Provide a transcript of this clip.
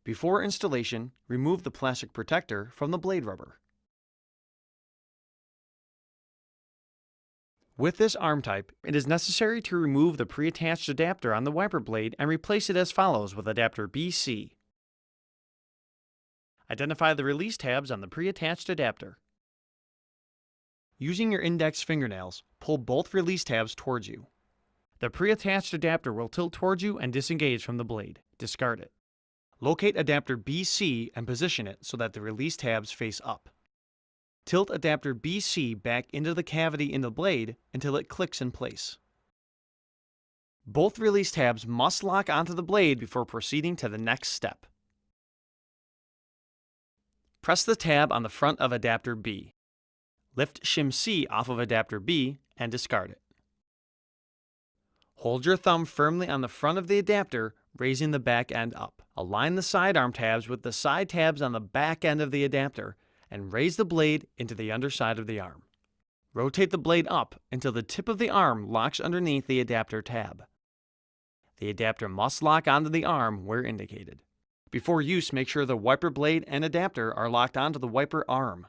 Before installation, remove the plastic protector from the blade rubber. With this arm type, it is necessary to remove the pre-attached adapter on the wiper blade and replace it as follows with adapter BC. Identify the release tabs on the pre-attached adapter. Using your index fingernails, pull both release tabs towards you. The pre-attached adapter will tilt towards you and disengage from the blade. Discard it. Locate adapter BC and position it so that the release tabs face up. Tilt adapter BC back into the cavity in the blade until it clicks in place. Both release tabs must lock onto the blade before proceeding to the next step. Press the tab on the front of adapter B. Lift shim C off of adapter B and discard it. Hold your thumb firmly on the front of the adapter, raising the back end up. Align the sidearm tabs with the side tabs on the back end of the adapter and raise the blade into the underside of the arm. Rotate the blade up until the tip of the arm locks underneath the adapter tab. The adapter must lock onto the arm where indicated. Before use, make sure the wiper blade and adapter are locked onto the wiper arm.